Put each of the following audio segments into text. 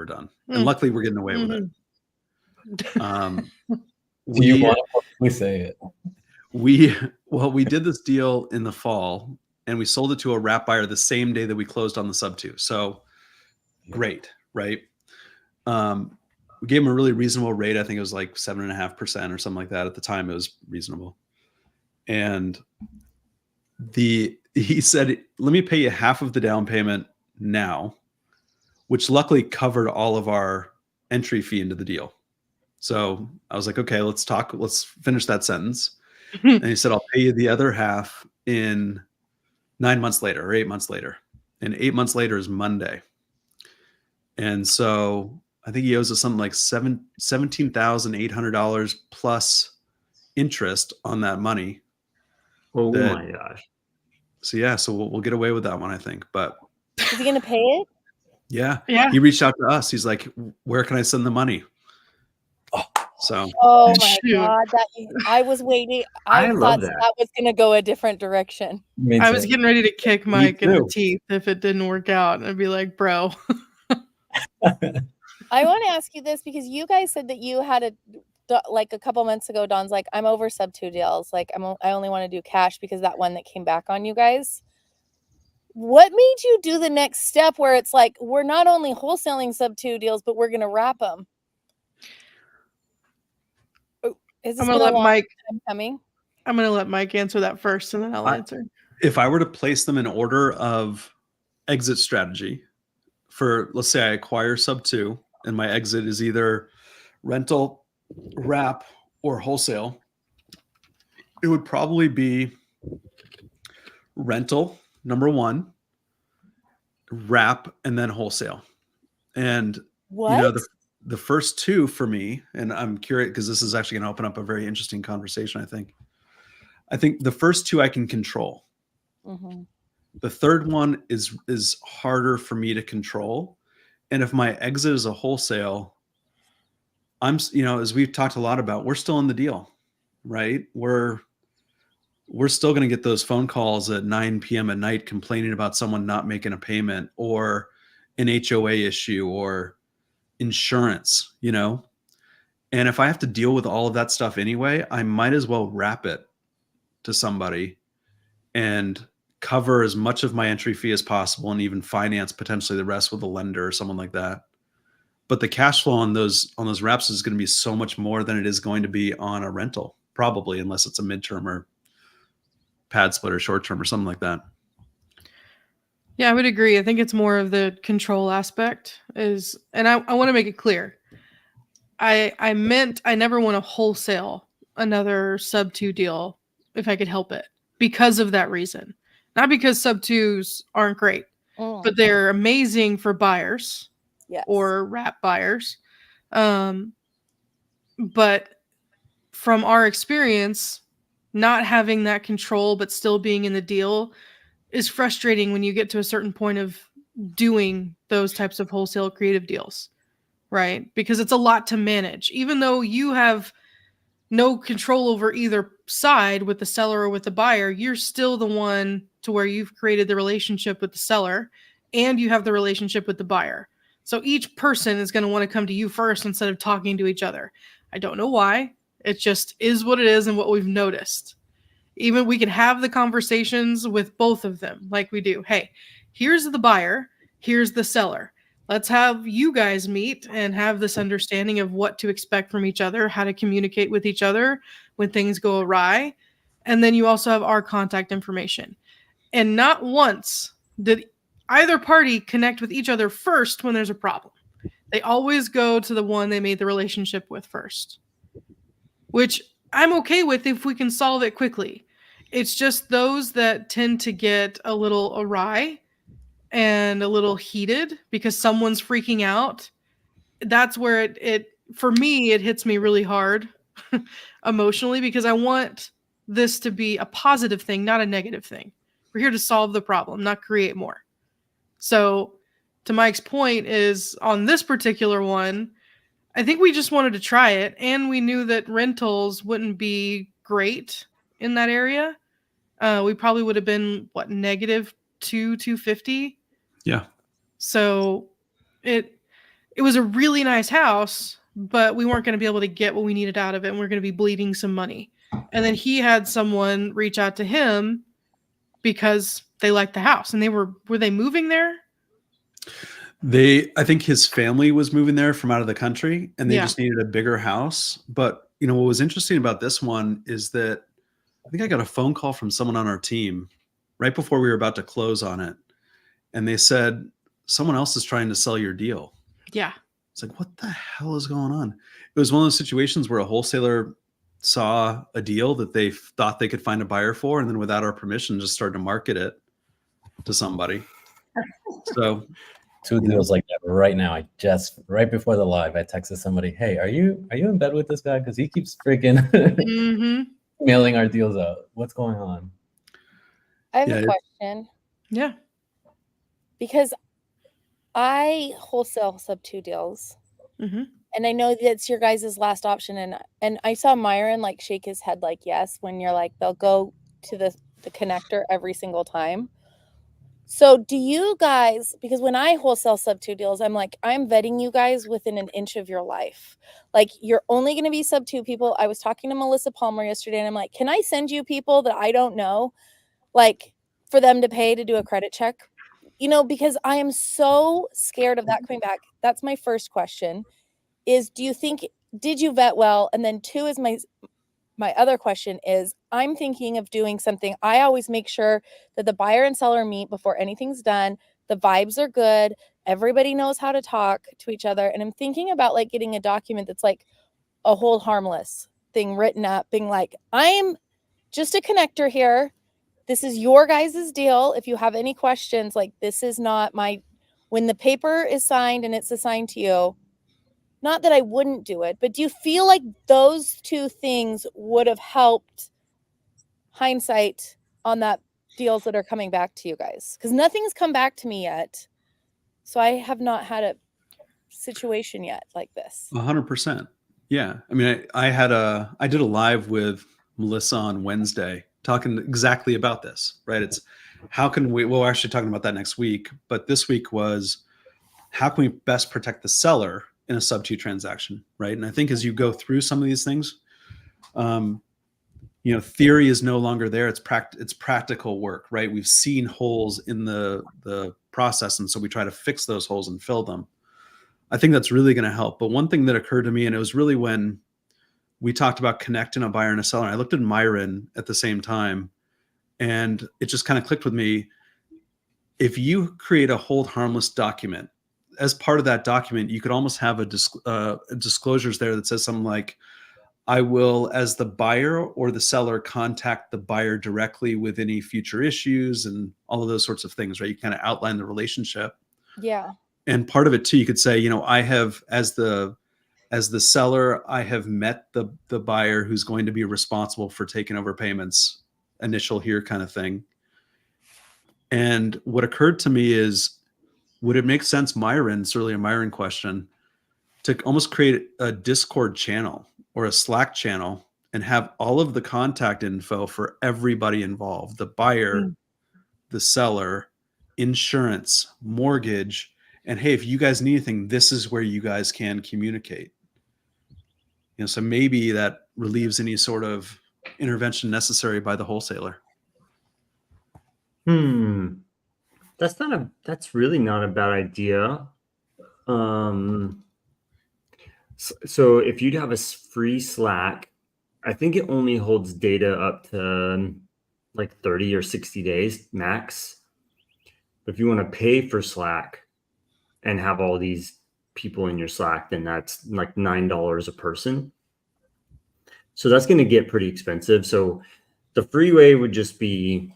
ever done. And luckily we're getting away with it. Do you want to publicly say it? We did this deal in the fall and we sold it to a wrap buyer the same day that we closed on the SUBTO. So great, right? We gave him a really reasonable rate. I think it was like 7.5% or something like that. At the time, it was reasonable. And he said, let me pay you half of the down payment now, which luckily covered all of our entry fee into the deal. So I was like, okay, let's finish that sentence. And he said, I'll pay you the other half in 9 months later or 8 months later. And 8 months later is Monday. And so I think he owes us something like $17,800 plus interest on that money. Oh my gosh. So yeah, so we'll get away with that one, I think. But is he going to pay it? Yeah. He reached out to us. He's like, where can I send the money? Oh my God. I was waiting. I thought that was going to go a different direction. I was getting ready to kick Mike in the teeth if it didn't work out. And I'd be like, bro. I want to ask you this because you guys said that you had like a couple months ago, Don's like, I'm over SUBTO deals. Like I only want to do cash because that one that came back on you guys. What made you do the next step where it's like, we're not only wholesaling SUBTO deals, but we're going to wrap them? Is this I'm gonna let Mike coming? I'm gonna let Mike answer that first, and then I'll answer. If I were to place them in order of exit strategy, for let's say I acquire SUBTO, and my exit is either rental, wrap, or wholesale, it would probably be rental, number one, wrap, and then wholesale. And the first two for me, and I'm curious because this is actually going to open up a very interesting conversation, I think the first two I can control. Mm-hmm. The third one is harder for me to control. And if my exit is a wholesale, as we've talked a lot about, we're still in the deal, right? We're still going to get those phone calls at 9 p.m. at night complaining about someone not making a payment or an HOA issue or insurance, and if I have to deal with all of that stuff anyway, I might as well wrap it to somebody and cover as much of my entry fee as possible and even finance potentially the rest with a lender or someone like that. But the cash flow on those wraps is going to be so much more than it is going to be on a rental, probably, unless it's a midterm or pad split or short term or something like that. Yeah, I would agree. I think it's more of the control aspect and I want to make it clear. I meant I never want to wholesale another SUBTO deal if I could help it because of that reason. Not because SUBTOs aren't great, but they're amazing for buyers or wrap buyers. But from our experience, not having that control but still being in the deal is frustrating when you get to a certain point of doing those types of wholesale creative deals, right? Because it's a lot to manage. Even though you have no control over either side with the seller or with the buyer, you're still the one to where you've created the relationship with the seller and you have the relationship with the buyer. So each person is going to want to come to you first instead of talking to each other. I don't know why. It just is what it is and what we've noticed. Even we can have the conversations with both of them like we do. Hey, here's the buyer, here's the seller. Let's have you guys meet and have this understanding of what to expect from each other, how to communicate with each other when things go awry. And then you also have our contact information. And not once did either party connect with each other first when there's a problem. They always go to the one they made the relationship with first, which I'm okay with if we can solve it quickly. It's just those that tend to get a little awry and a little heated because someone's freaking out. That's where it for me, it hits me really hard emotionally because I want this to be a positive thing, not a negative thing. We're here to solve the problem, not create more. So to Mike's point is on this particular one, I think we just wanted to try it, and we knew that rentals wouldn't be great in that area. We probably would have been -250. Yeah. So it was a really nice house, but we weren't going to be able to get what we needed out of it, and we're going to be bleeding some money. And then he had someone reach out to him because they liked the house, and were they moving there? I think his family was moving there from out of the country, and they just needed a bigger house. But what was interesting about this one is that I think I got a phone call from someone on our team right before we were about to close on it, and they said someone else is trying to sell your deal. Yeah. It's like, what the hell is going on? It was one of those situations where a wholesaler saw a deal that they thought they could find a buyer for, and then without our permission, just started to market it to somebody. So 2 deals like that right now. I just right before the live, I texted somebody, "Hey, are you in bed with this guy? Because he keeps freaking mailing our deals out. What's going on?" I have a question. Yeah. Because I wholesale SUBTO deals. And I know that's your guys' last option. And I saw Myron like shake his head like yes when you're like, they'll go to the connector every single time. So do you guys, because when I wholesale SUBTO deals, I'm like, I'm vetting you guys within an inch of your life. Like, you're only going to be SUBTO people. I was talking to Melissa Palmer yesterday, and I'm like, can I send you people that I don't know, like, for them to pay to do a credit check? Because I am so scared of that coming back. That's my first question is, did you vet well? And then 2 is my other question is, I'm thinking of doing something. I always make sure that the buyer and seller meet before anything's done. The vibes are good. Everybody knows how to talk to each other. And I'm thinking about like getting a document that's like a hold harmless thing written up, being like, I'm just a connector here. This is your guys' deal. If you have any questions, like, this is not when the paper is signed and it's assigned to you, not that I wouldn't do it, but do you feel like those 2 things would have helped hindsight on that deals that are coming back to you guys? Because nothing's come back to me yet. So I have not had a situation yet like this. 100%. Yeah. I mean, I did a live with Melissa on Wednesday talking exactly about this, right? It's how can we're actually talking about that next week, but this week was how can we best protect the seller in a SUBTO transaction, right? And I think as you go through some of these things, theory is no longer there. It's practical work, right? We've seen holes in the process, and so we try to fix those holes and fill them. I think that's really going to help. But one thing that occurred to me, and it was really when we talked about connecting a buyer and a seller, I looked at Myron at the same time, and it just kind of clicked with me. If you create a hold harmless document, as part of that document, you could almost have disclosures there that says something like, I will, as the buyer or the seller, contact the buyer directly with any future issues and all of those sorts of things, right? You kind of outline the relationship. Yeah. And part of it too, you could say, I have, as the seller, I have met the buyer who's going to be responsible for taking over payments, initial here kind of thing. And what occurred to me is, would it make sense, Myron, it's really a Myron question, to almost create a Discord channel or a Slack channel and have all of the contact info for everybody involved, the buyer, the seller, insurance, mortgage, and hey, if you guys need anything, this is where you guys can communicate. So maybe that relieves any sort of intervention necessary by the wholesaler. That's really not a bad idea. So if you'd have a free Slack, I think it only holds data up to like 30 or 60 days max. But if you want to pay for Slack and have all these people in your Slack, then that's like $9 a person. So that's going to get pretty expensive. So the free way would just be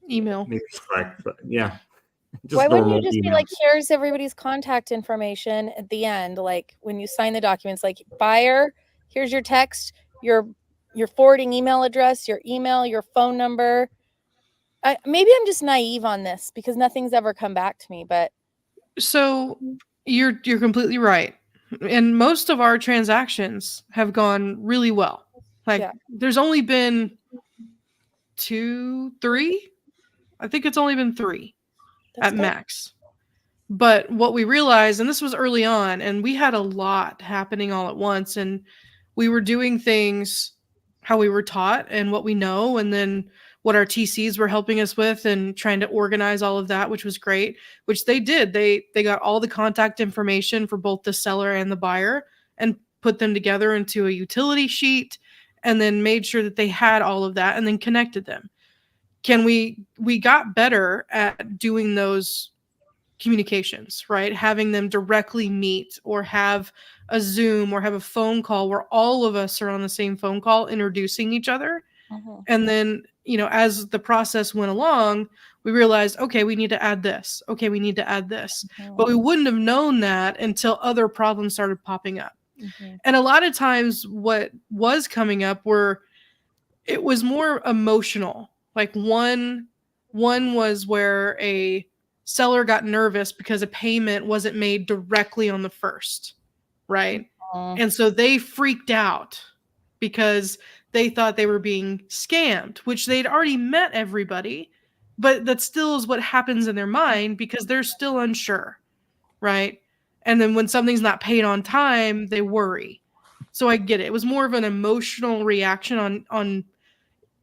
email. Maybe Slack, but yeah. Why wouldn't you just be like, here's everybody's contact information at the end, like when you sign the documents, like, buyer, here's your text, your forwarding email address, your email, your phone number. Maybe I'm just naive on this because nothing's ever come back to me, but so you're completely right. And most of our transactions have gone really well. Like, there's only been 2, 3. I think it's only been 3 at max. But what we realized, and this was early on, and we had a lot happening all at once, and we were doing things how we were taught and what we know, and then what our TCs were helping us with and trying to organize all of that, which was great, which they did. They got all the contact information for both the seller and the buyer and put them together into a utility sheet and then made sure that they had all of that and then connected them. We got better at doing those communications, right? Having them directly meet or have a Zoom or have a phone call where all of us are on the same phone call introducing each other. Mhm. And then, as the process went along, we realized, okay, we need to add this. Okay, we need to add this. But we wouldn't have known that until other problems started popping up. Mhm. And a lot of times what was coming up it was more emotional. Like one was where a seller got nervous because a payment wasn't made directly on the first, right? And so they freaked out because they thought they were being scammed, which they'd already met everybody, but that still is what happens in their mind because they're still unsure, right? And then when something's not paid on time, they worry. So I get it. It was more of an emotional reaction on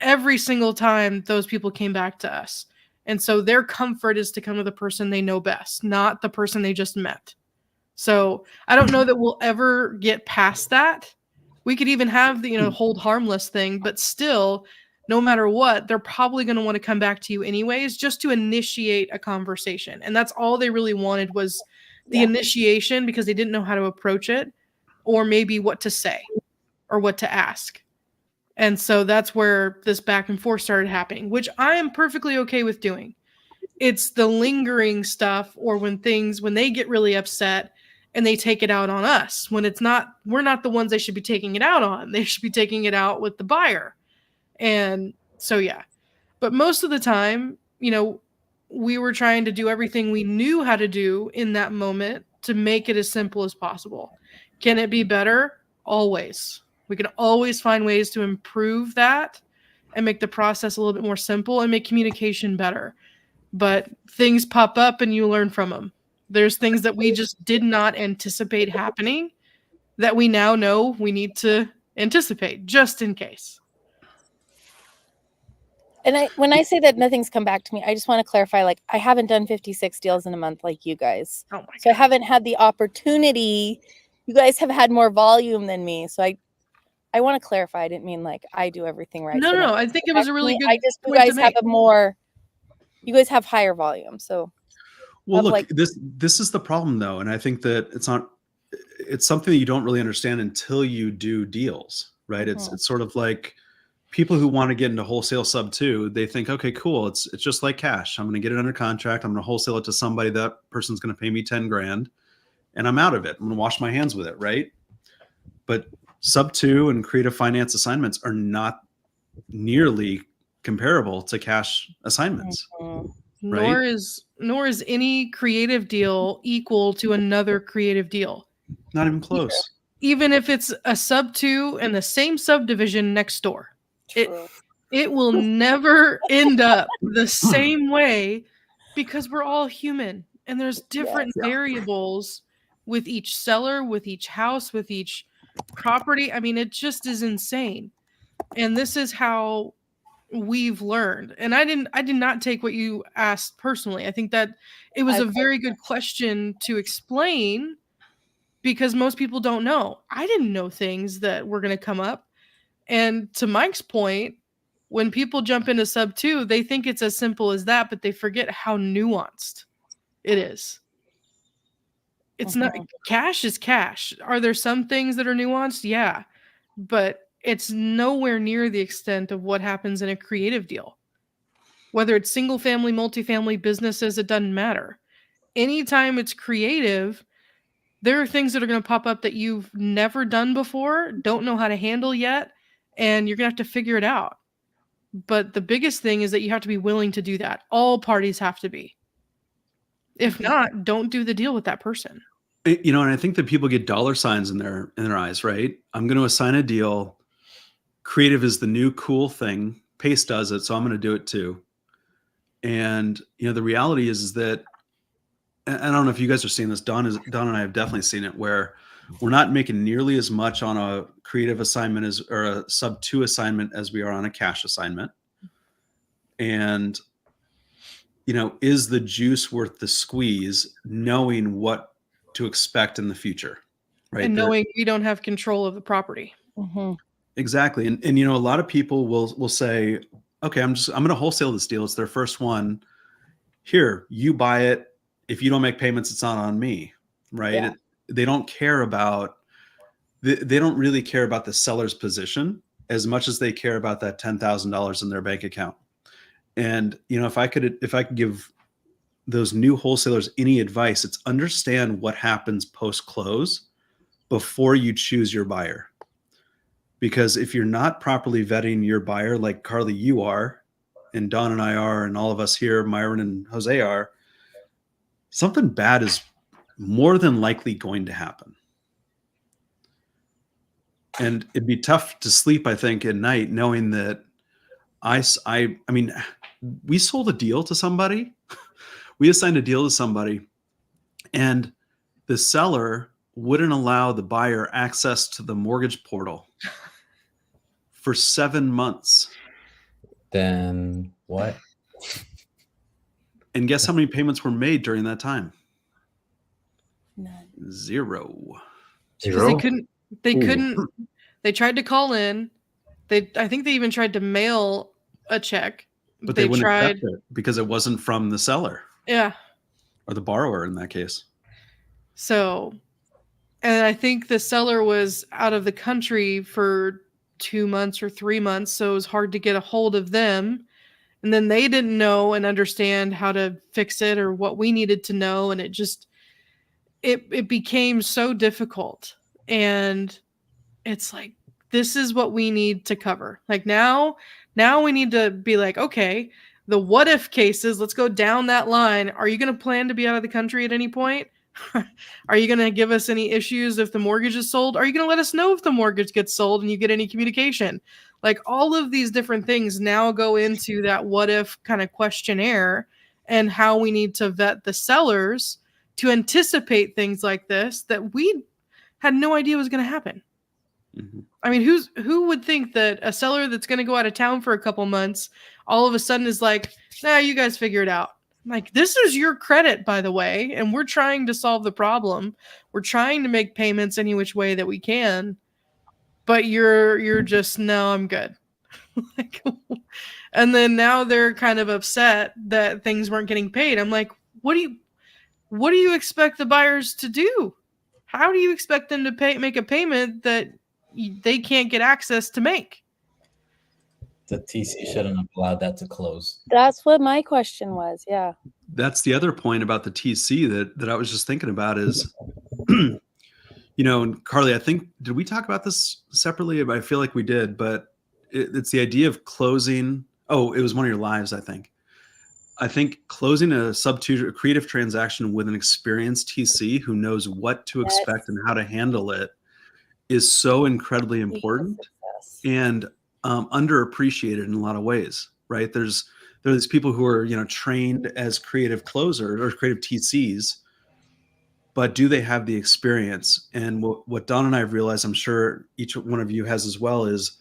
every single time those people came back to us. And so their comfort is to come to the person they know best, not the person they just met. So I don't know that we'll ever get past that. We could even have the, hold harmless thing, but still, no matter what, they're probably going to want to come back to you anyways, just to initiate a conversation. And that's all they really wanted was the initiation because they didn't know how to approach it or maybe what to say or what to ask. And so that's where this back and forth started happening, which I am perfectly okay with doing. It's the lingering stuff or when they get really upset and they take it out on us when we're not the ones they should be taking it out on. They should be taking it out with the buyer. And so, yeah. But most of the time, we were trying to do everything we knew how to do in that moment to make it as simple as possible. Can it be better? Always. We can always find ways to improve that and make the process a little bit more simple and make communication better. But things pop up and you learn from them. There's things that we just did not anticipate happening that we now know we need to anticipate just in case. And when I say that nothing's come back to me, I just want to clarify, like, I haven't done 56 deals in a month like you guys. Oh my so God. I haven't had the opportunity. You guys have had more volume than me. So I want to clarify. I didn't mean like I do everything right. No, I think it was a really good you guys have you guys have higher volume. So well, look, this is the problem though. And I think that it's something that you don't really understand until you do deals, right? It's sort of like people who want to get into wholesale SUBTO, they think, okay, cool. It's just like cash. I'm going to get it under contract. I'm going to wholesale it to somebody. That person's going to pay me 10 grand and I'm out of it. I'm going to wash my hands with it. Right. But SUBTO and creative finance assignments are not nearly comparable to cash assignments. Mhm. Right? Nor is any creative deal equal to another creative deal. Not even close. Even if it's a SUBTO and the same subdivision next door. It will never end up the same way because we're all human and there's different variables with each seller, with each house, with each property. I mean, it just is insane. And this is how we've learned. And I did not take what you asked personally. I think that it was a very good question to explain because most people don't know. I didn't know things that were going to come up. And to Mike's point, when people jump into SUBTO, they think it's as simple as that, but they forget how nuanced it is. It's not, cash is cash. Are there some things that are nuanced? Yeah. But it's nowhere near the extent of what happens in a creative deal. Whether it's single family, multifamily businesses, it doesn't matter. Anytime it's creative, there are things that are going to pop up that you've never done before, don't know how to handle yet, and you're going to have to figure it out. But the biggest thing is that you have to be willing to do that. All parties have to be. If not, don't do the deal with that person. And I think that people get dollar signs in their eyes, right? I'm going to assign a deal. Creative is the new cool thing. Pace does it, so I'm going to do it too. And the reality is that and I don't know if you guys are seeing this. Don and I have definitely seen it, where we're not making nearly as much on a creative assignment or a sub 2 assignment as we are on a cash assignment. And, is the juice worth the squeeze, knowing what to expect in the future, right? And knowing we don't have control of the property. Mm-hmm. Exactly. And a lot of people will say, okay, I'm going to wholesale this deal. It's their first one. Here, you buy it. If you don't make payments, it's not on me, right? Yeah. They don't care about, they don't really care about the seller's position as much as they care about that $10,000 in their bank account. And, if I could give those new wholesalers any advice, it's understand what happens post-close before you choose your buyer. Because if you're not properly vetting your buyer, like Carly, you are, and Don and I are, and all of us here, Myron and Jose are, something bad is more than likely going to happen. And it'd be tough to sleep, I think, at night knowing that I mean, we sold a deal to somebody. We assigned a deal to somebody, and the seller wouldn't allow the buyer access to the mortgage portal for 7 months. Then what? And guess how many payments were made during that time? None. Zero. Because they couldn't, they tried to call in. I think they even tried to mail a check. But they wouldn't accept it because it wasn't from the seller. Yeah. Or the borrower in that case. So, and I think the seller was out of the country for 2 months or 3 months, so it was hard to get a hold of them. And then they didn't know and understand how to fix it or what we needed to know, and it became so difficult. And it's like, this is what we need to cover. Like now we need to be like, okay, the what if cases, let's go down that line. Are you going to plan to be out of the country at any point? Are you going to give us any issues if the mortgage is sold? Are you going to let us know if the mortgage gets sold and you get any communication? Like all of these different things now go into that what if kind of questionnaire, and how we need to vet the sellers to anticipate things like this that we had no idea was going to happen. Mm-hmm. I mean, who would think that a seller that's going to go out of town for a couple months all of a sudden is like, nah, you guys figure it out. Like, this is your credit, by the way, and we're trying to solve the problem. We're trying to make payments any which way that we can, but you're just, no, I'm good. Like, and then now they're kind of upset that things weren't getting paid. I'm like, what do you expect the buyers to do? How do you expect them to make a payment that they can't get access to make? The TC shouldn't have allowed that to close. That's what my question was. Yeah. That's the other point about the TC that I was just thinking about is, and Carly, I think, did we talk about this separately? I feel like we did, but it's the idea of closing. Oh, it was one of your lives, I think. I think closing a sub-2 creative transaction with an experienced TC who knows what to expect and how to handle it is so incredibly important and underappreciated in a lot of ways, right? There are these people who are, trained as creative closers or creative TCs, but do they have the experience? And what Don and I have realized, I'm sure each one of you has as well, is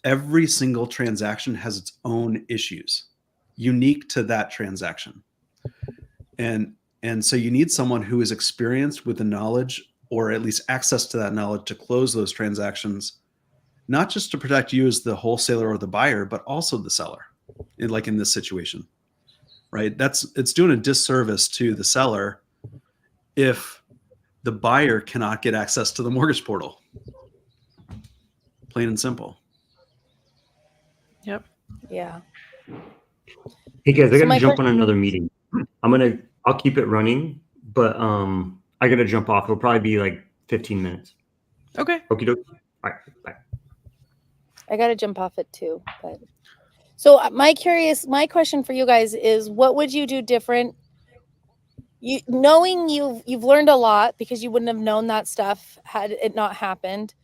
every single transaction has its own issues unique to that transaction. And so you need someone who is experienced with the knowledge, or at least access to that knowledge, to close those transactions, not just to protect you as the wholesaler or the buyer, but also the seller, like in this situation, right? It's doing a disservice to the seller if the buyer cannot get access to the mortgage portal. Plain and simple. Yep. Yeah. Hey guys, I So gotta jump on another meeting. I'll keep it running, but I gotta jump off. It'll probably be like 15 minutes. Okay. Okie dokie. All right, bye. I got to jump off it too. But so my question for you guys is, what would you do different? Knowing you've learned a lot, because you wouldn't have known that stuff had it not happened.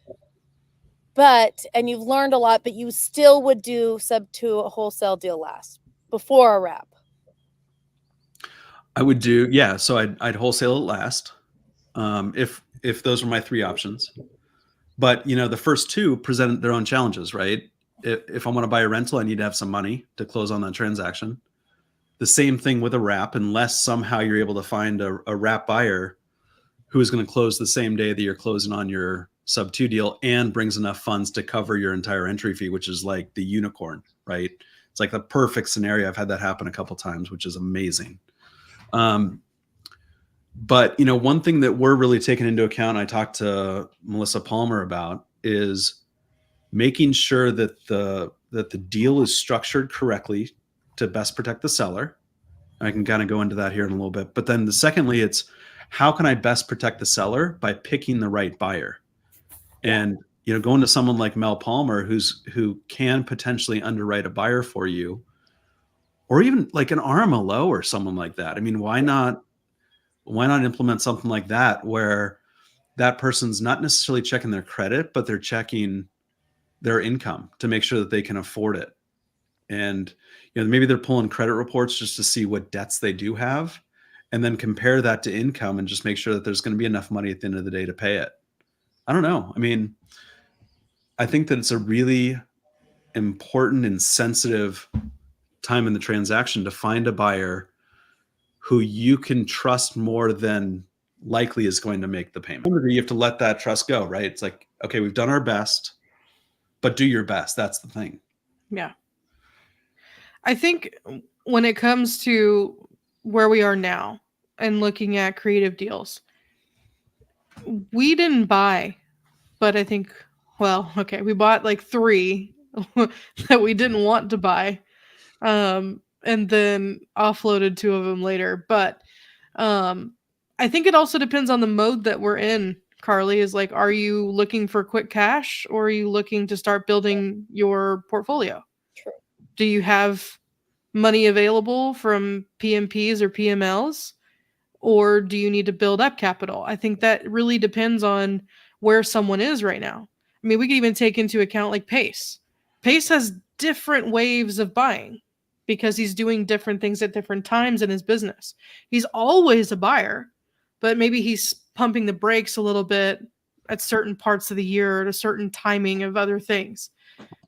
And you've learned a lot, but you still would do sub-2 a wholesale deal last before a wrap. I would do, yeah. So I'd wholesale it last, if those were my three options. But the first two present their own challenges, right? If I want to buy a rental, I need to have some money to close on that transaction. The same thing with a wrap, unless somehow you're able to find a wrap buyer who is going to close the same day that you're closing on your sub-2 deal and brings enough funds to cover your entire entry fee, which is like the unicorn, right? It's like the perfect scenario. I've had that happen a couple times, which is amazing. But one thing that we're really taking into account, I talked to Melissa Palmer about, is making sure that the deal is structured correctly to best protect the seller. I can kind of go into that here in a little bit. But then secondly, it's how can I best protect the seller by picking the right buyer? And going to someone like Mel Palmer, who can potentially underwrite a buyer for you, or even like an RMLO or someone like that. I mean, why not implement something like that where that person's not necessarily checking their credit, but they're checking their income to make sure that they can afford it. And maybe they're pulling credit reports just to see what debts they do have, and then compare that to income and just make sure that there's going to be enough money at the end of the day to pay it. I don't know. I mean, I think that it's a really important and sensitive time in the transaction to find a buyer who you can trust more than likely is going to make the payment. You have to let that trust go, right? It's like, okay, we've done our best, but do your best. That's the thing. Yeah. I think when it comes to where we are now and looking at creative deals, we didn't buy, but I think, we bought like 3 that we didn't want to buy, and then offloaded 2 of them later. But I think it also depends on the mode that we're in. Carly, is like, are you looking for quick cash, or are you looking to start building your portfolio? True. Do you have money available from PMPs or PMLs, or do you need to build up capital? I think that really depends on where someone is right now. I mean, we could even take into account like Pace. Pace has different waves of buying because he's doing different things at different times in his business. He's always a buyer, but maybe he's pumping the brakes a little bit at certain parts of the year at a certain timing of other things,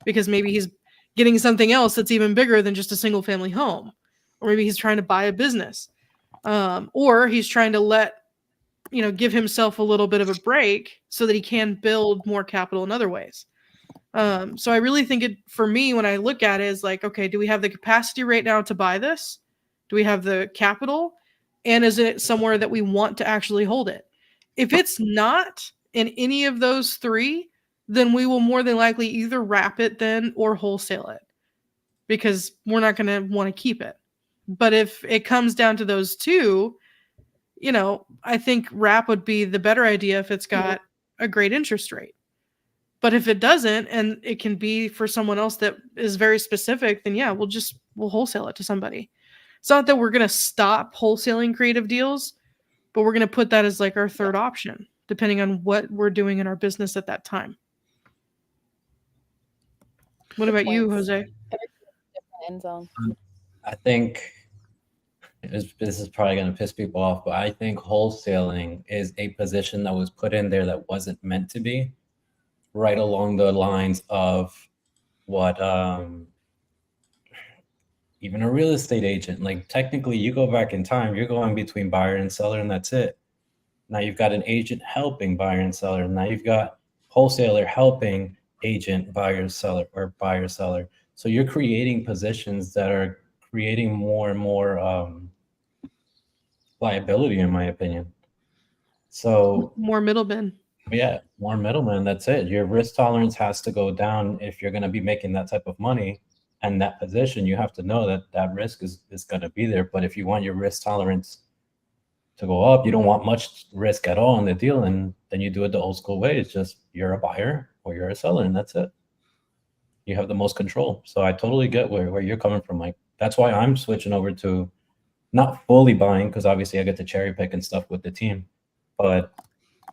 because maybe he's getting something else that's even bigger than just a single family home, or maybe he's trying to buy a business, or he's trying to give himself a little bit of a break so that he can build more capital in other ways. So I really think for me, when I look at it, is like, okay, do we have the capacity right now to buy this? Do we have the capital? And is it somewhere that we want to actually hold it? If it's not in any of those 3, then we will more than likely either wrap it then or wholesale it, because we're not going to want to keep it. But if it comes down to those 2, I think wrap would be the better idea if it's got a great interest rate. But if it doesn't, and it can be for someone else that is very specific, then yeah, we'll wholesale it to somebody. It's not that we're going to stop wholesaling creative deals, but we're going to put that as like our third option, depending on what we're doing in our business at that time. What about you, Jose? End zone. I think this is probably going to piss people off, but I think wholesaling is a position that was put in there that wasn't meant to be, right along the lines of what even a real estate agent, like technically you go back in time, you're going between buyer and seller, and that's it. Now you've got an agent helping buyer and seller. Now you've got wholesaler helping agent, buyer, seller, or buyer, seller. So you're creating positions that are creating more and more liability, in my opinion. So more middlemen. Yeah, more middlemen. That's it. Your risk tolerance has to go down if you're going to be making that type of money and that position. You have to know that that risk is going to be there. But if you want your risk tolerance to go up, you don't want much risk at all in the deal, and then you do it the old school way. It's just you're a buyer or you're a seller, and that's it. You have the most control. So I totally get where you're coming from, Mike. That's why I'm switching over to not fully buying, because obviously I get to cherry pick and stuff with the team. But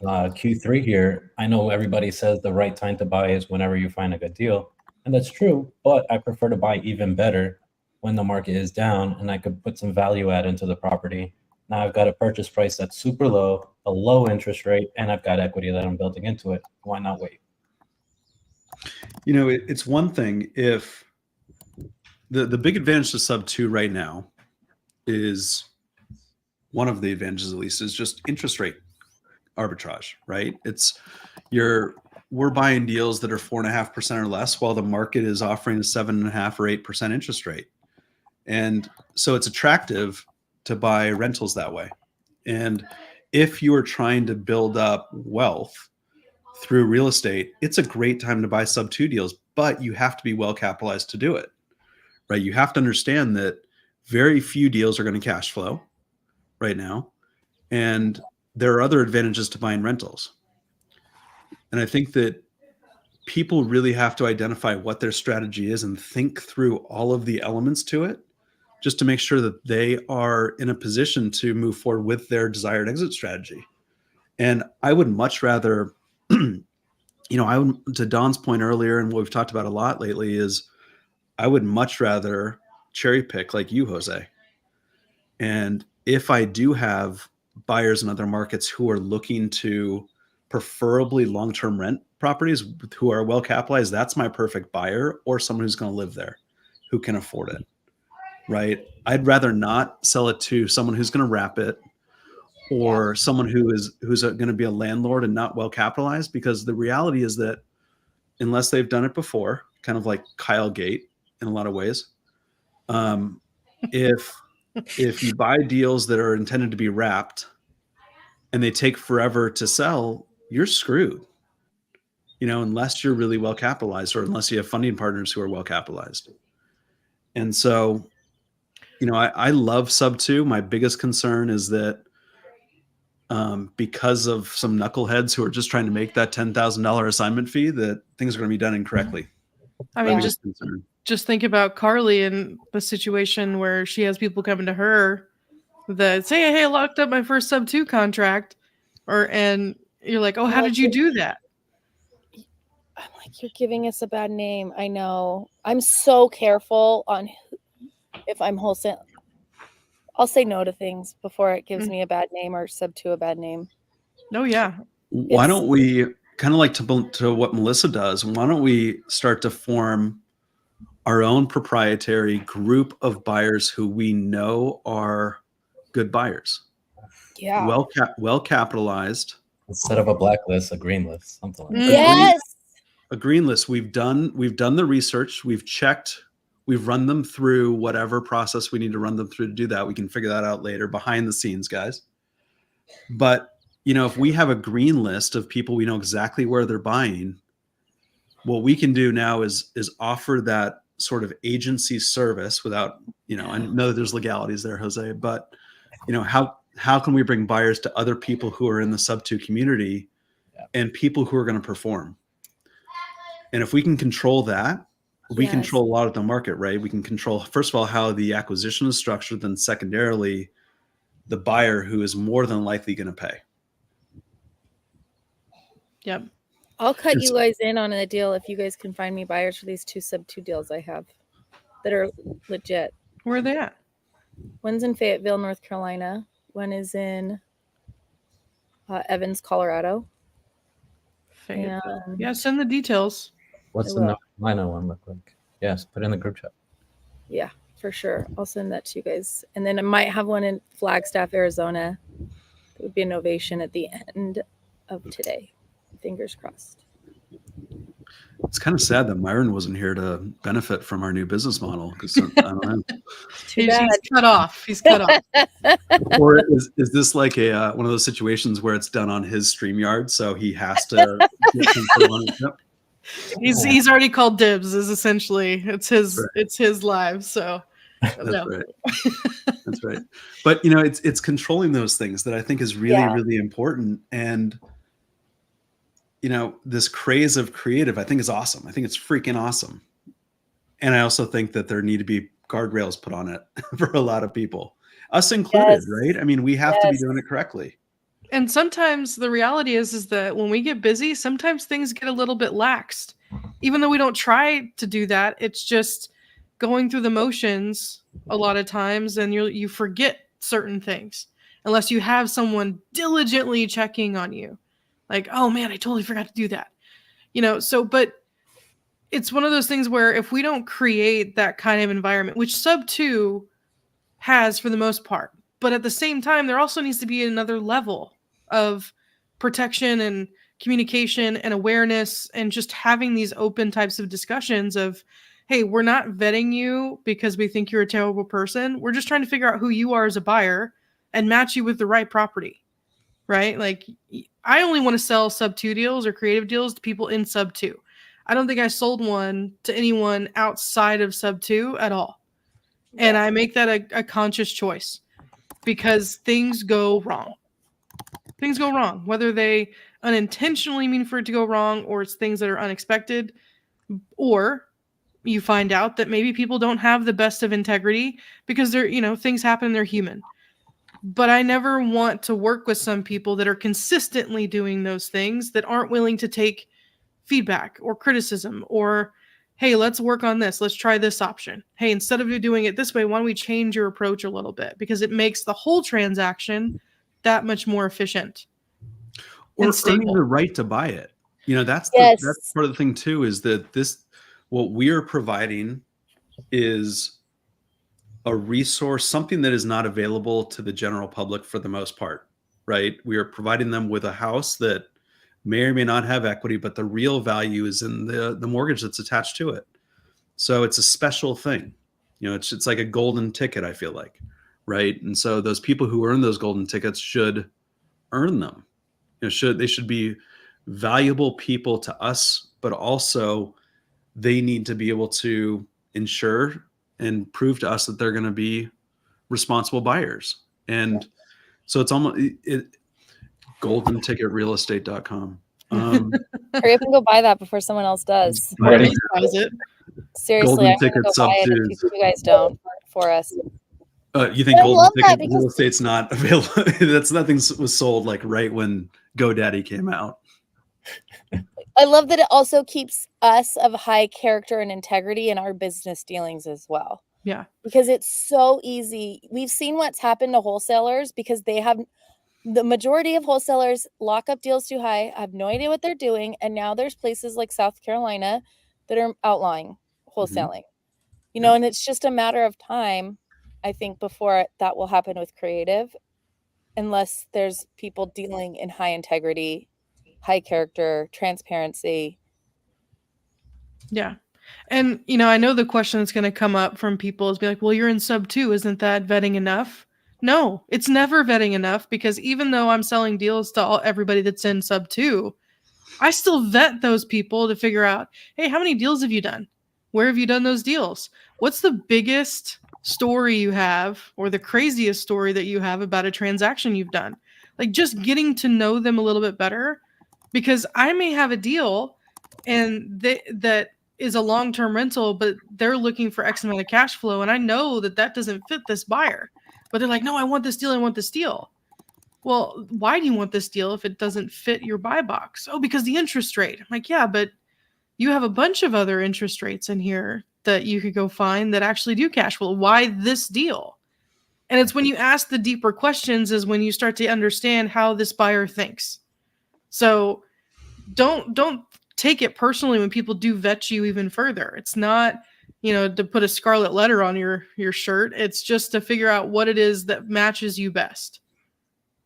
Q3 here, I know everybody says the right time to buy is whenever you find a good deal, and that's true, but I prefer to buy even better when the market is down and I could put some value add into the property Now I've got a purchase price that's super low, a low interest rate, and I've got equity that I'm building into it. Why not wait? You know, it's one thing if the big advantage to sub 2 right now is, one of the advantages at least, is just interest rate arbitrage, right? We're buying deals that are 4.5% or less, while the market is offering a 7.5 or 8% interest rate. And so it's attractive to buy rentals that way. And if you are trying to build up wealth through real estate, it's a great time to buy sub 2 deals, but you have to be well capitalized to do it, right? You have to understand that very few deals are going to cash flow right now. And there are other advantages to buying rentals. And I think that people really have to identify what their strategy is and think through all of the elements to it, just to make sure that they are in a position to move forward with their desired exit strategy. And I would much rather, to Don's point earlier, and what we've talked about a lot lately, is I would much rather cherry pick like you, Jose. And if I do have buyers in other markets who are looking to preferably long-term rent properties who are well capitalized, that's my perfect buyer, or someone who's going to live there who can afford it, right? I'd rather not sell it to someone who's going to wrap it, or someone who's going to be a landlord and not well capitalized, because the reality is that unless they've done it before, kind of like Kyle Gate in a lot of ways, if you buy deals that are intended to be wrapped and they take forever to sell, you're screwed, unless you're really well capitalized, or unless you have funding partners who are well capitalized. And so, I love sub 2. My biggest concern is that because of some knuckleheads who are just trying to make that $10,000 assignment fee, that things are going to be done incorrectly. I mean, just think about Carly and the situation where she has people coming to her that say, "Hey, I locked up my first sub 2 contract," and you're like, "Oh, how did you do that?" I'm like, you're giving us a bad name. I know. I'm so careful on if I'm wholesale. I'll say no to things before it gives me a bad name or sub 2 a bad name. Oh, yeah. Why don't we, kind of like to what Melissa does, why don't we start to form our own proprietary group of buyers who we know are good buyers? Yeah. Well capitalized. Instead of a blacklist, a green list, something like that. Yes. A green list. We've done the research. We've checked. We've run them through whatever process we need to run them through to do that. We can figure that out later behind the scenes, guys. But, if we have a green list of people we know exactly where they're buying, what we can do now is offer that sort of agency service without, I know that there's legalities there, Jose, but, how can we bring buyers to other people who are in the sub 2 community and people who are going to perform? And if we can control that, we control a lot of the market, right? We can control, first of all, how the acquisition is structured, then secondarily, the buyer who is more than likely going to pay. Yep. I'll cut you guys in on a deal if you guys can find me buyers for these 2 sub 2 deals I have that are legit. Where are they at? One's in Fayetteville, North Carolina. One is in Evans, Colorado. Fayetteville. Yeah, send the details. What's the North Carolina one look like? Yes, put it in the group chat. Yeah, for sure. I'll send that to you guys. And then I might have one in Flagstaff, Arizona. It would be an ovation at the end of today. Fingers crossed. It's kind of sad that Myron wasn't here to benefit from our new business model, because I don't know. He's cut off. He's cut off. Or is this like one of those situations where it's done on his StreamYard, so he has to get control on it? Yep. He's already called dibs. Is essentially it's his live. So that's right. That's right. But it's controlling those things that I think is really really important. And this craze of creative, I think, is awesome. I think it's freaking awesome. And I also think that there need to be guardrails put on it for a lot of people, us included, right? I mean, we have to be doing it correctly. And sometimes the reality is that when we get busy, sometimes things get a little bit laxed. Even though we don't try to do that, it's just going through the motions a lot of times, and you forget certain things. unless you have someone diligently checking on you. Like, oh man, I totally forgot to do that. But it's one of those things where if we don't create that kind of environment, which SUBTO has for the most part, but at the same time, there also needs to be another level of protection and communication and awareness and just having these open types of discussions of, hey, we're not vetting you because we think you're a terrible person. We're just trying to figure out who you are as a buyer and match you with the right property, right? Like, I only want to sell SUBTO deals or creative deals to people in SUBTO. I don't think I sold one to anyone outside of SUBTO at all. And I make that a conscious choice because things go wrong. Things go wrong, whether they unintentionally mean for it to go wrong or it's things that are unexpected, or you find out that maybe people don't have the best of integrity because they're, things happen, they're human. But I never want to work with some people that are consistently doing those things that aren't willing to take feedback or criticism or, hey, let's work on this. Let's try this option. Hey, instead of you doing it this way, why don't we change your approach a little bit? Because it makes the whole transaction that much more efficient. Or and stable. earning the right to buy it. That's Yes. that's part of the thing too, is that what we are providing is a resource, something that is not available to the general public for the most part, right? We are providing them with a house that may or may not have equity, but the real value is in the mortgage that's attached to it. So it's a special thing. It's like a golden ticket, I feel like, right? And so those people who earn those golden tickets should earn them. They should be valuable people to us, but also they need to be able to ensure and prove to us that they're going to be responsible buyers. And so it's almost goldenticketrealestate.com. Hurry up and go buy that before someone else does. Ready? Seriously, Golden I'm gonna ticket go buy it sub-twos. if you guys don't for us. You think I golden love that ticket because- real estate's not available? That's nothing was sold like right when GoDaddy came out. I love that it also keeps us of high character and integrity in our business dealings as well. Yeah. Because it's so easy. We've seen what's happened to wholesalers because the majority of wholesalers lock up deals too high, have no idea what they're doing. And now there's places like South Carolina that are outlawing wholesaling, and it's just a matter of time, I think, before that will happen with creative, unless there's people dealing in high integrity, high character, transparency. Yeah. And, I know the question that's going to come up from people is be like, well, you're in SUBTO. Isn't that vetting enough? No, it's never vetting enough because even though I'm selling deals to everybody that's in SUBTO, I still vet those people to figure out, hey, how many deals have you done? Where have you done those deals? What's the biggest story you have or the craziest story that you have about a transaction you've done? Like just getting to know them a little bit better, because I may have a deal and that is a long-term rental, but they're looking for X amount of cash flow. And I know that doesn't fit this buyer, but they're like, no, I want this deal. I want this deal. Well, why do you want this deal if it doesn't fit your buy box? Oh, because the interest rate. I'm like, yeah, but you have a bunch of other interest rates in here that you could go find that actually do cash flow. Why this deal? And it's when you ask the deeper questions is when you start to understand how this buyer thinks. So don't take it personally when people do vet you even further. It's not, to put a scarlet letter on your shirt. It's just to figure out what it is that matches you best.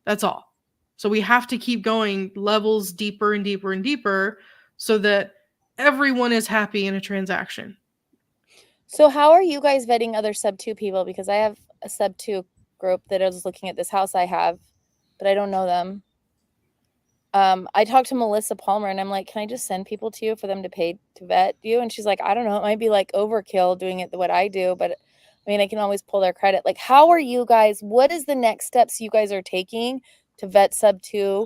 That's all. So we have to keep going levels deeper and deeper and deeper so that everyone is happy in a transaction. So how are you guys vetting other SUBTO people? Because I have a SUBTO group that is looking at this house I have, but I don't know them. I talked to Melissa Palmer and I'm like, can I just send people to you for them to pay to vet you? And she's like, I don't know. It might be like overkill doing it what I do, but I can always pull their credit. Like, how are you guys? What is the next steps you guys are taking to vet SUBTO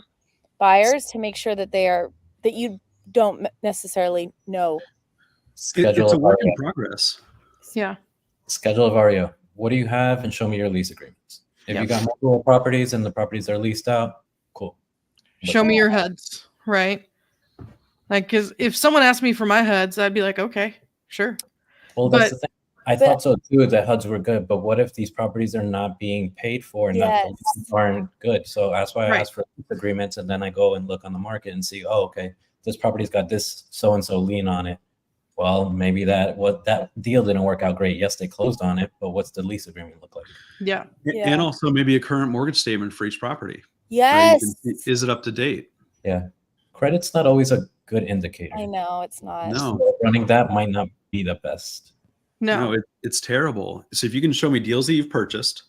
buyers to make sure that that you don't necessarily know? It's a work in progress. Yeah. Schedule of REO. What do you have? And show me your lease agreements. If you got multiple properties and the properties are leased out, cool. Show me your HUDs, right? Like, because if someone asked me for my HUDs, I'd be like, okay, sure. Well, that's But the thing. I thought so too, that HUDs were good, but what if these properties are not being paid for and that the leases aren't good? So that's why I ask for lease agreements, and then I go and look on the market and see, oh, okay, this property's got this so-and-so lien on it. Well, maybe that deal didn't work out great. Yes, they closed on it, but what's the lease agreement look like? Yeah. And also maybe a current mortgage statement for each property. Yes. Right? Is it up to date? Yeah. Credit's not always a good indicator. I know it's not. No. Running that might not be the best. No. It's terrible. So if you can show me deals that you've purchased,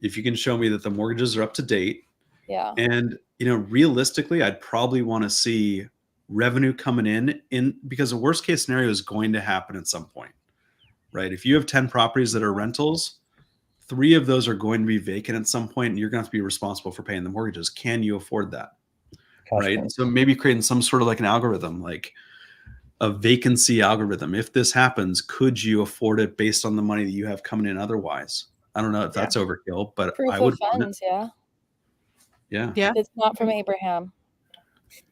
if you can show me that the mortgages are up to date, and realistically, I'd probably want to see revenue coming in because the worst case scenario is going to happen at some point, right? If you have 10 properties that are rentals, 3 of those are going to be vacant at some point, and you're going to have to be responsible for paying the mortgages. Can you afford that? Right. And so maybe creating some sort of like an algorithm, like a vacancy algorithm. If this happens, could you afford it based on the money that you have coming in otherwise? I don't know if that's overkill, but Proof I would of funds, yeah. It's not from Abraham.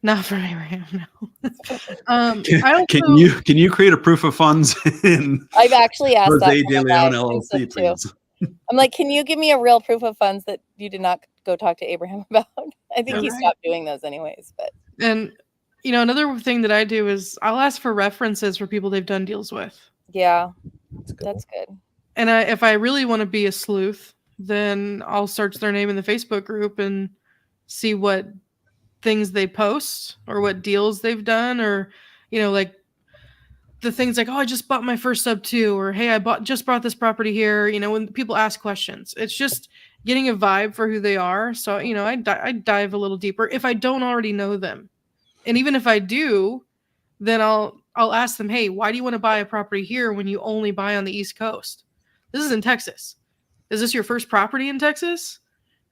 Not from Abraham, no. Can you create a proof of funds in I've actually asked Jose that De Leon LLC, too. please? I'm like, can you give me a real proof of funds that you did not go talk to Abraham about? I think he stopped doing those anyways, but. And another thing that I do is I'll ask for references for people they've done deals with. Yeah, that's good. And if I really want to be a sleuth, then I'll search their name in the Facebook group and see what things they post or what deals they've done, or like the things like, oh, I just bought my first SUBTO, or hey, I just bought this property here. When people ask questions, it's just getting a vibe for who they are. So I dive a little deeper if I don't already know them, and even if I do, then I'll ask them, hey, why do you want to buy a property here when you only buy on the East Coast? This is in Texas. Is this your first property in Texas?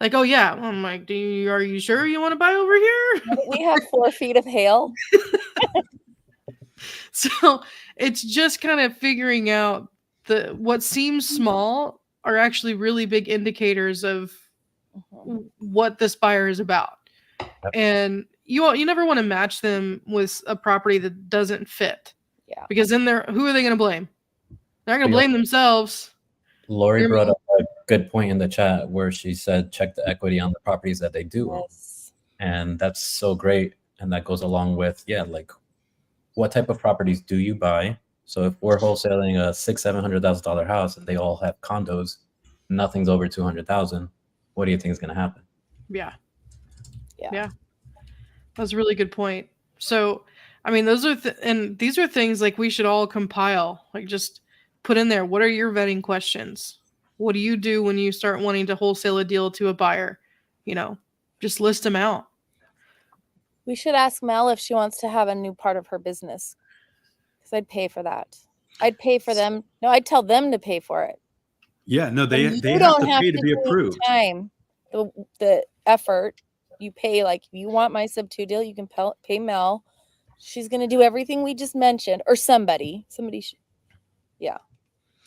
Like, oh yeah. I'm like, are you sure you want to buy over here? We have 4 feet of hail. So it's just kind of figuring out what seems small are actually really big indicators of what this buyer is about. And you never want to match them with a property that doesn't fit. Yeah. Because then who are they going to blame? They're not going to blame themselves. Lori brought up a good point in the chat where she said, check the equity on the properties that they do own. And that's so great. And that goes along with, like, what type of properties do you buy? So if we're wholesaling a $600,000-$700,000 house and they all have condos, nothing's over $200,000, what do you think is going to happen? Yeah. That's a really good point. So, I mean, those are and these are things like we should all compile, like just put in there. What are your vetting questions? What do you do when you start wanting to wholesale a deal to a buyer? Just list them out. We should ask Mel if she wants to have a new part of her business, because I'd pay for that. I'd pay for them. No, I'd tell them to pay for it. Yeah, no, they have to pay to be approved. The effort you pay, like, if you want my SUBTO deal, you can pay Mel. She's going to do everything we just mentioned, or somebody should. Yeah.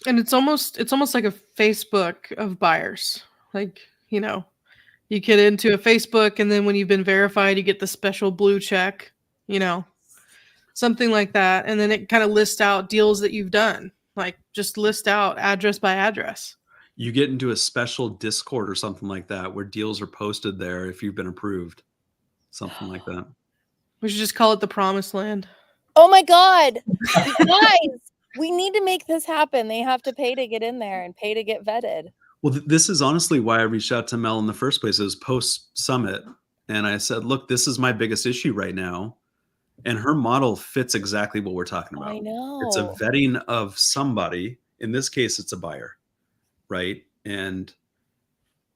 And it's almost like a Facebook of buyers. Like, you get into a Facebook, and then when you've been verified, you get the special blue check, something like that. And then it kind of lists out deals that you've done, like just list out address by address. You get into a special Discord or something like that where deals are posted there if you've been approved, something like that. We should just call it the Promised Land. Oh my God. Guys, we need to make this happen. They have to pay to get in there and pay to get vetted. Well, this is honestly why I reached out to Mel in the first place. It was post-summit. And I said, look, this is my biggest issue right now. And her model fits exactly what we're talking about. I know. It's a vetting of somebody. In this case, it's a buyer, right? And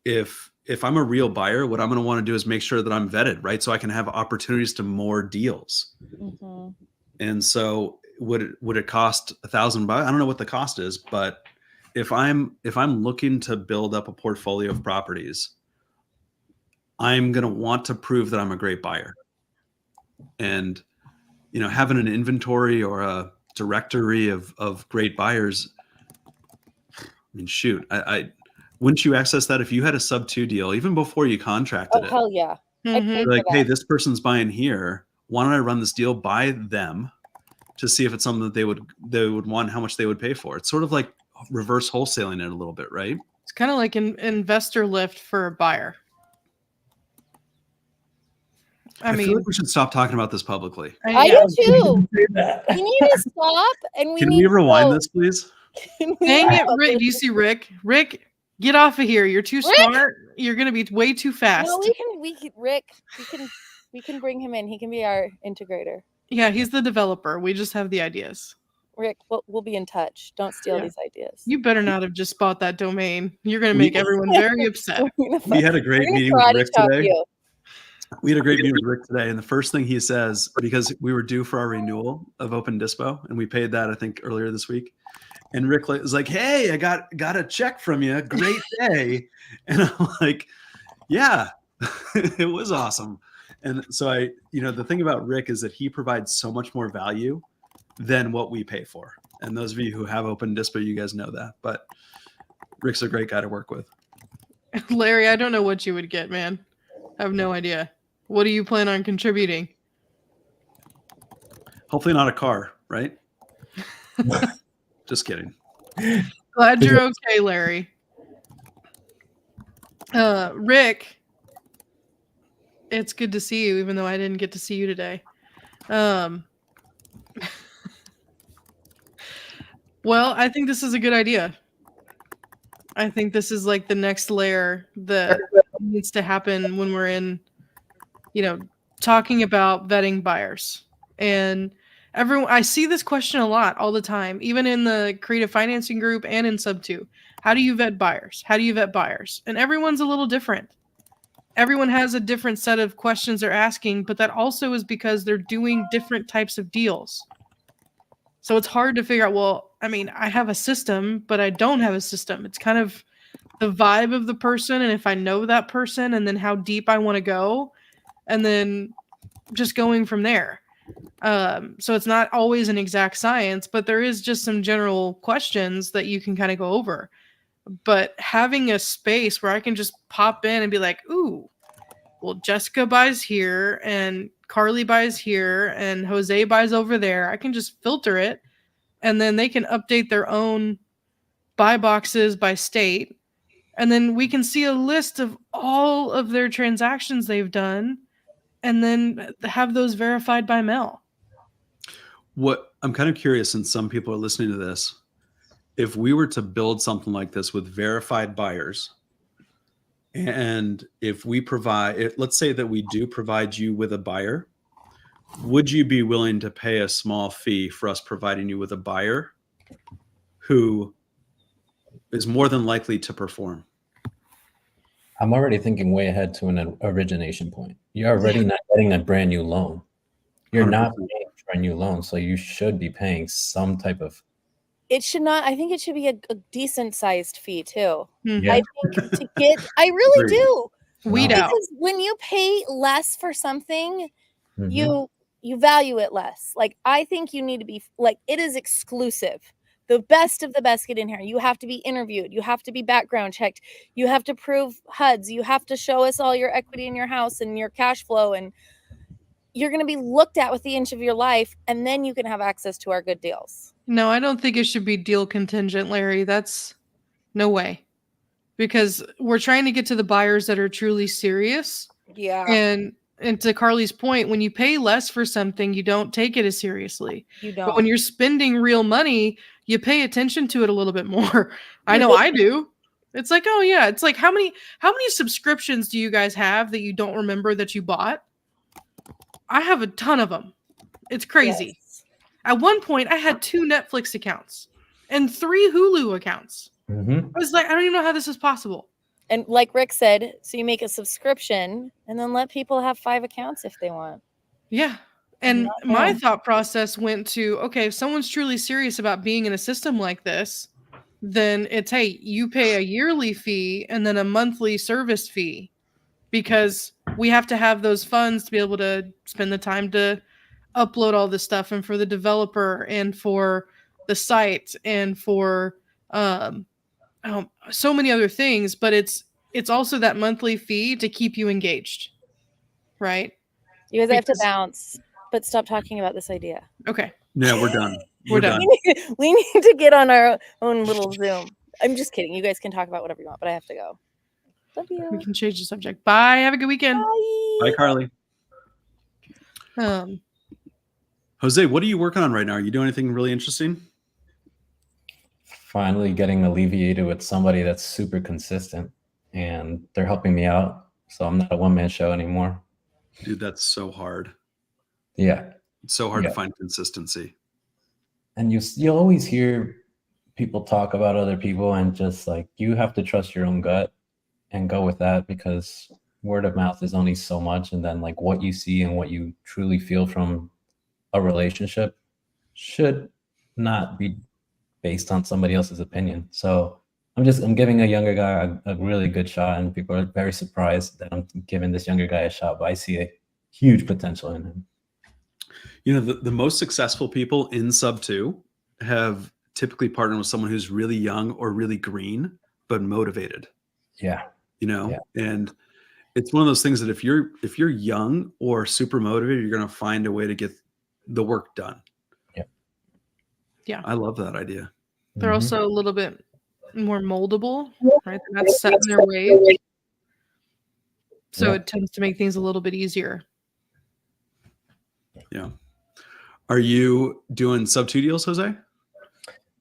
if I'm a real buyer, what I'm going to want to do is make sure that I'm vetted, right? So I can have opportunities to more deals. Mm-hmm. And so would it cost $1,000? I don't know what the cost is, but if I'm looking to build up a portfolio of properties, I'm going to want to prove that I'm a great buyer. And, having an inventory or a directory of great buyers, I mean, shoot, I wouldn't you access that if you had a SUBTO deal, even before you contracted it? Oh, hell yeah. Mm-hmm. Like, hey, this person's buying here. Why don't I run this deal by them to see if it's something that they would want, how much they would pay for? It's sort of like reverse wholesaling it a little bit, right? It's kind of like an investor lift for a buyer. I feel mean, like we should stop talking about this publicly. I yeah. do too. We need to stop, and we Can need we to rewind vote. this, please? Can we Dang it, vote? Rick. Do you see Rick? Rick, get off of here. You're too Rick? smart. You're going to be way too fast. No, Rick, we can bring him in. He can be our integrator. Yeah, he's the developer. We just have the ideas. Rick, we'll be in touch. Don't steal Yeah. these ideas. You better not have just bought that domain. You're going to make everyone very upset. We had a great meeting with Rick today. We had a great meeting with Rick today, and the first thing he says, because we were due for our renewal of Open Dispo, and we paid that I think earlier this week, and Rick was like, "Hey, I got a check from you. Great day," and I'm like, "Yeah, it was awesome." And so the thing about Rick is that he provides so much more value than what we pay for. And those of you who have Open Dispo, you guys know that. But Rick's a great guy to work with. Larry, I don't know what you would get, man. I have no idea. What do you plan on contributing? Hopefully not a car, right? Just kidding. Glad you're okay, Larry. Rick, it's good to see you, even though I didn't get to see you today. Well, I think this is a good idea. I think this is like the next layer that needs to happen when we're in, talking about vetting buyers. And I see this question a lot all the time, even in the creative financing group and in SUBTO. How do you vet buyers? How do you vet buyers? And everyone's a little different. Everyone has a different set of questions they're asking, but that also is because they're doing different types of deals. So it's hard to figure out, well, I mean, I have a system, but I don't have a system. It's kind of the vibe of the person, and if I know that person, and then how deep I want to go, and then just going from there. So it's not always an exact science, but there is just some general questions that you can kind of go over. But having a space where I can just pop in and be like, ooh, well, Jessica buys here, and Carly buys here, and Jose buys over there. I can just filter it, and then they can update their own buy boxes by state. And then we can see a list of all of their transactions they've done, and then have those verified by mail. What I'm kind of curious, since some people are listening to this, if we were to build something like this with verified buyers, and if we let's say that we do provide you with a buyer, would you be willing to pay a small fee for us providing you with a buyer who is more than likely to perform? I'm already thinking way ahead to an origination point. You're already not getting a brand new loan. You're 100%. not paying for a new loan, so you should be paying some type of. It should not. I think it should be a decent sized fee too. Yeah. I think I really Agreed. do. Weed out. Because when you pay less for something, Mhm. you value it less. Like, I think you need to be like, it is exclusive. The best of the best get in here. You have to be interviewed. You have to be background checked. You have to prove HUDs. You have to show us all your equity in your house and your cash flow. And you're going to be looked at with the inch of your life. And then you can have access to our good deals. No, I don't think it should be deal contingent, Larry. That's no way. Because we're trying to get to the buyers that are truly serious. Yeah. And to Carly's point, when you pay less for something, you don't take it as seriously. You don't. But when you're spending real money, you pay attention to it a little bit more. I know I do. It's like, oh yeah, it's like how many subscriptions do you guys have that you don't remember that you bought? I have a ton of them. It's crazy. Yes. At one point, I had 2 Netflix accounts and 3 Hulu accounts. Mhm. I was like, I don't even know how this is possible. And like Rick said, so you make a subscription and then let people have 5 accounts if they want. Yeah. And Not my bad. thought process went to, okay, if someone's truly serious about being in a system like this, then it's, hey, you pay a yearly fee and then a monthly service fee, because we have to have those funds to be able to spend the time to upload all this stuff, and for the developer and for the site and for so many other things. But it's also that monthly fee to keep you engaged, right? You guys have to Because- bounce, but stop talking about this idea. Okay. No, we're done. We're done. We need to get on our own little Zoom. I'm just kidding. You guys can talk about whatever you want, but I have to go. Love We you. can change the subject. Bye. Have a good weekend. Bye, Carly. Um, Jose, what are you working on right now? Are you doing anything really interesting? Finally getting alleviated with somebody that's super consistent, and they're helping me out. So I'm not a one-man show anymore. Dude, that's so hard. Yeah. It's so hard Yeah. to find consistency. And you always hear people talk about other people, and just like, you have to trust your own gut and go with that, because word of mouth is only so much. And then like what you see and what you truly feel from a relationship should not be based on somebody else's opinion. So I'm giving a younger guy a really good shot, and people are very surprised that I'm giving this younger guy a shot, but I see a huge potential in him. You know, the most successful people in SUBTO have typically partnered with someone who's really young or really green, but motivated. Yeah. You know, Yeah. and it's one of those things that if you're young or super motivated, you're going to find a way to get the work done. Yeah. Yeah. I love that idea. they're Mhm. also a little bit more moldable, right? They're not set in their ways. So Yeah. it tends to make things a little bit easier. Yeah. Are you doing SUBTO deals, Jose?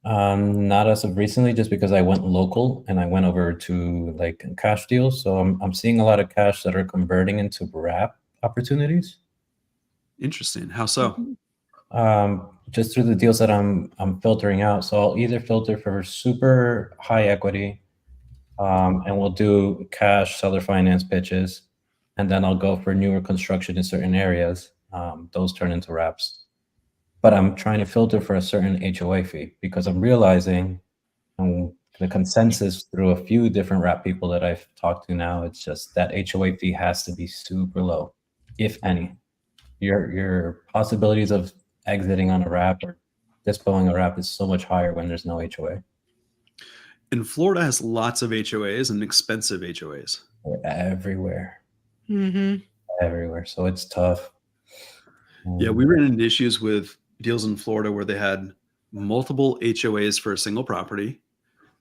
Not as of recently, just because I went local and I went over to like cash deals. So I'm seeing a lot of cash that are converting into wrap opportunities. Interesting. How so? Just through the deals that I'm filtering out. So I'll either filter for super high equity, and we'll do cash seller finance pitches, and then I'll go for newer construction in certain areas. Those turn into wraps. But I'm trying to filter for a certain HOA fee, because I'm realizing, and the consensus through a few different wrap people that I've talked to now, it's just that HOA fee has to be super low, if any. Your possibilities of exiting on a wrap or dispoing a wrap is so much higher when there's no HOA. And Florida has lots of HOAs and expensive HOAs. They're everywhere. Mm-hmm. Everywhere. So it's tough. Yeah, we ran into issues with deals in Florida where they had multiple HOAs for a single property.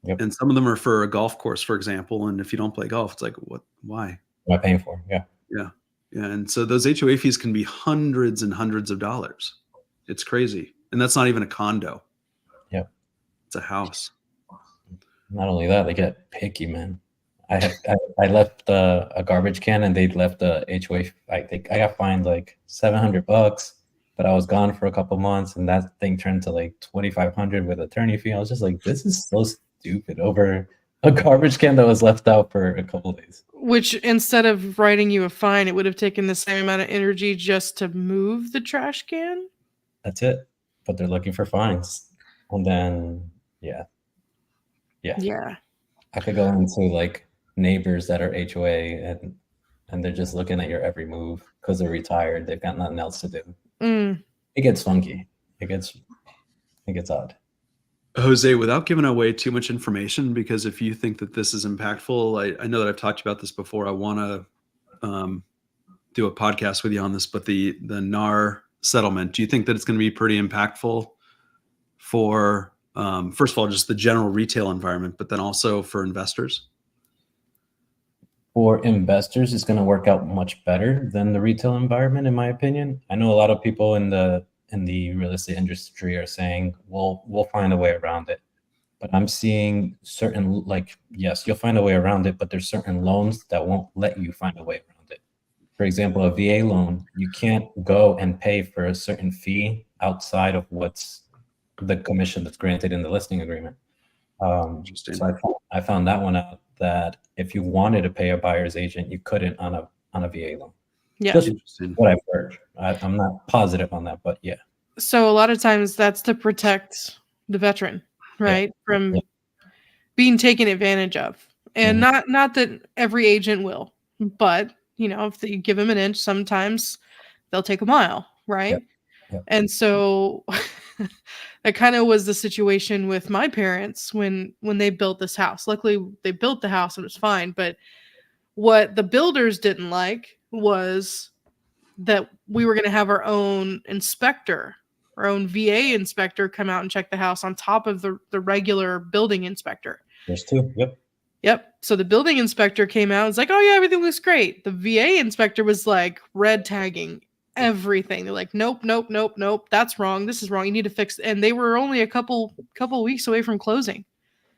Yep. And some of them are for a golf course, for example. And if you don't play golf, it's like, what? Why? What am I paying for? Yeah. Yeah. Yeah. And so those HOA fees can be hundreds and hundreds of dollars. It's crazy. And that's not even a condo. Yep. It's a house. Not only that, they get picky, man. I left a garbage can, and they left the HOA. I think I got fined like $700, but I was gone for a couple months, and that thing turned to like $2,500 with attorney fee. I was just like, this is so stupid, over a garbage can that was left out for a couple of days. Which, instead of writing you a fine, it would have taken the same amount of energy just to move the trash can. That's it. But they're looking for fines, and then yeah. I could go into like neighbors that are HOA, and they're just looking at your every move because they're retired. They've got nothing else to do. It gets funky. It gets odd. Jose, without giving away too much information, because if you think that this is impactful, I know that I've talked about this before. I want to do a podcast with you on this, but the NAR settlement, do you think that it's going to be pretty impactful for, first of all, just the general retail environment, but then also for investors? For investors, it's going to work out much better than the retail environment, in my opinion. I know a lot of people in the real estate industry are saying, well, we'll find a way around it. But I'm seeing certain, like, yes, you'll find a way around it, but there's certain loans that won't let you find a way around it. For example, a VA loan, you can't go and pay for a certain fee outside of what's the commission that's granted in the listing agreement. Interesting. So I found that one out, that if you wanted to pay a buyer's agent, you couldn't on a VA loan. Yeah. Just Interesting. what I've heard. I'm not positive on that, but yeah. So a lot of times that's to protect the veteran, right? From being taken advantage of. And not that every agent will, but if you give them an inch, sometimes they'll take a mile, right? Yep. And so that kind of was the situation with my parents when they built this house. Luckily, they built the house and it was fine. But what the builders didn't like was that we were going to have our own inspector our own VA inspector come out and check the house on top of the regular building inspector. There's two. Yep. Yep. So the building inspector came out and was like, oh, yeah, everything looks great. The VA inspector was like red tagging everything. They're like, nope, nope, nope, nope. That's wrong. This is wrong. You need to fix it. And they were only a couple weeks away from closing.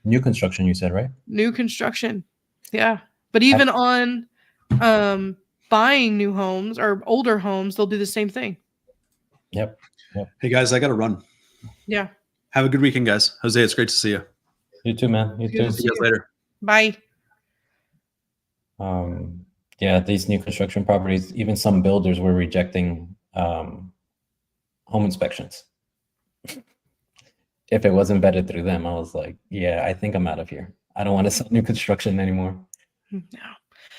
New construction, you said, right? New construction. Yeah. But even on buying new homes or older homes, they'll do the same thing. Yep. Hey guys, I got to run. Yeah. Have a good weekend, guys. Jose, it's great to see you. You too, man. You too. See you guys later. Bye. Yeah, these new construction properties, even some builders were rejecting home inspections. If it wasn't vetted through them, I was like, yeah, I think I'm out of here. I don't want to sell new construction anymore. No.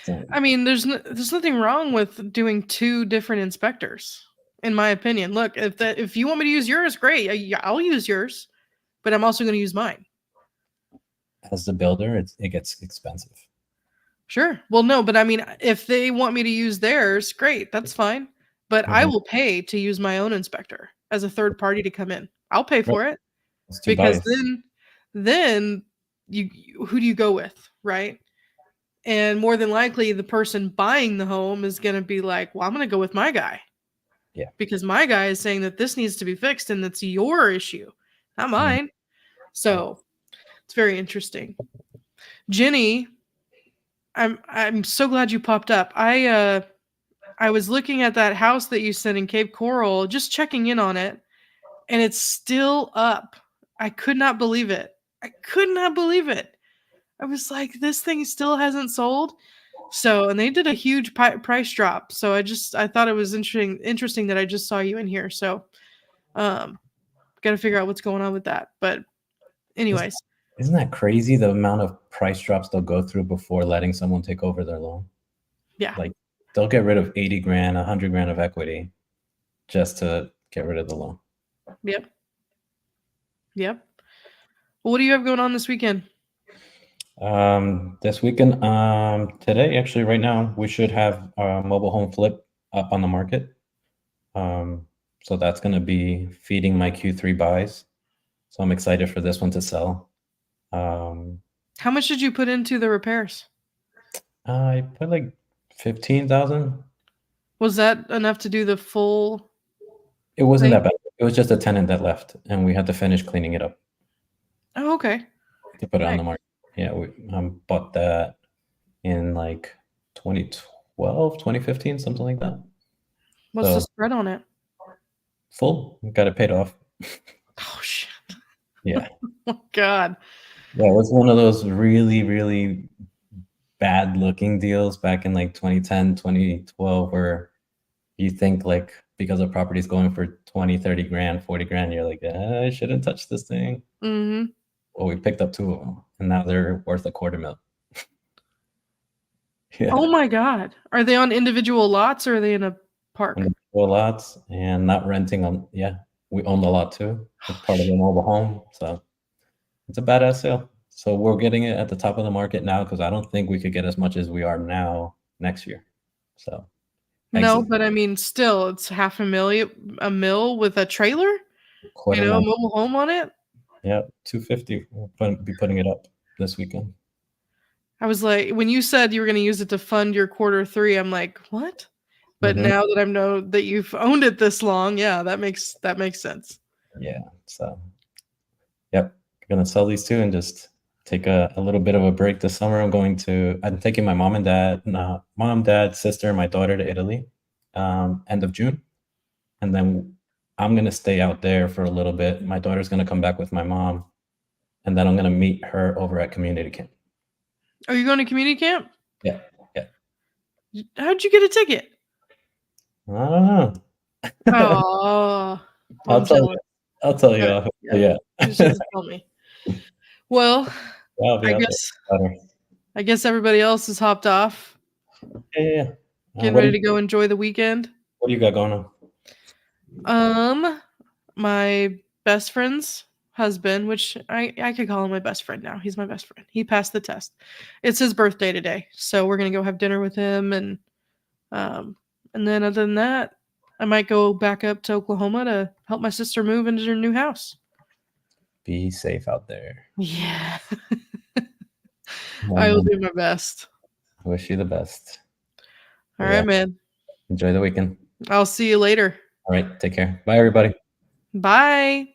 So, I mean, there's nothing wrong with doing two different inspectors, in my opinion. Look, if you want me to use yours, great. I'll use yours, but I'm also going to use mine. as the builder, it gets expensive. Sure. Well, no, but I mean, if they want me to use theirs, great. That's fine. But I will pay to use my own inspector as a third party to come in. I'll pay for it because then you who do you go with, right? And more than likely, the person buying the home is going to be like, well, I'm going to go with my guy. Yeah. Because my guy is saying that this needs to be fixed and that's your issue, not mine. So it's very interesting. Jenny, I'm so glad you popped up. I was looking at that house that you sent in Cape Coral, just checking in on it, and it's still up. I could not believe it. I was like, this thing still hasn't sold. So, and they did a huge price drop. So I thought it was interesting that I just saw you in here. So, got to figure out what's going on with that. But anyways. Isn't that crazy, the amount of price drops they'll go through before letting someone take over their loan? Yeah. Like they'll get rid of 80 grand, 100 grand of equity just to get rid of the loan. Yep. Well, what do you have going on this weekend? This weekend, today, actually right now, we should have our mobile home flip up on the market. So that's going to be feeding my Q3 buys. So I'm excited for this one to sell. How much did you put into the repairs? I put like 15,000. Was that enough to do the full? It wasn't that bad. It was just a tenant that left, and we had to finish cleaning it up. Oh, okay. To put it on the market. Yeah, we bought that in like 2012, 2015, something like that. What's the spread on it? Full. Got it paid off. Oh, shit. Yeah. Oh, God. Yeah, it was one of those really, really bad looking deals back in like 2010, 2012, where you think like because a property is going for 20, 30 grand, 40 grand, you're like, I shouldn't touch this thing. Mm-hmm. Well, we picked up two of them, and now they're worth $250,000. Yeah. Oh my God. Are they on individual lots or are they in a park? Individual lots and not renting them. Yeah, we own the lot too. It's part of the mobile home. So it's a badass sale. So we're getting it at the top of the market now because I don't think we could get as much as we are now next year. So no, but I mean, still, it's $500,000 mil with a trailer, a mobile home on it. Yeah, 250. We'll be putting it up this weekend. I was like, when you said you were going to use it to fund your Q3, I'm like, what? But now that I know that you've owned it this long, yeah, that makes sense. Yeah. So, yep, gonna sell these two and just take a little bit of a break this summer. I'm taking my mom, dad, sister, and my daughter to Italy, end of June, and then I'm gonna stay out there for a little bit. My daughter's gonna come back with my mom, and then I'm gonna meet her over at community camp. Are you going to community camp? Yeah. How'd you get a ticket? I don't know. Oh, I'll tell you. Yeah. You should tell me. Well, I guess everybody else has hopped off. Yeah. Getting ready to go enjoy the weekend. What do you got going on? My best friend's husband, which I could call him my best friend now. He's my best friend. He passed the test. It's his birthday today, so we're gonna go have dinner with him, and then other than that, I might go back up to Oklahoma to help my sister move into her new house. Be safe out there. Yeah. I will do my best. I wish you the best. All right, man. Enjoy the weekend. I'll see you later. All right. Take care. Bye, everybody. Bye.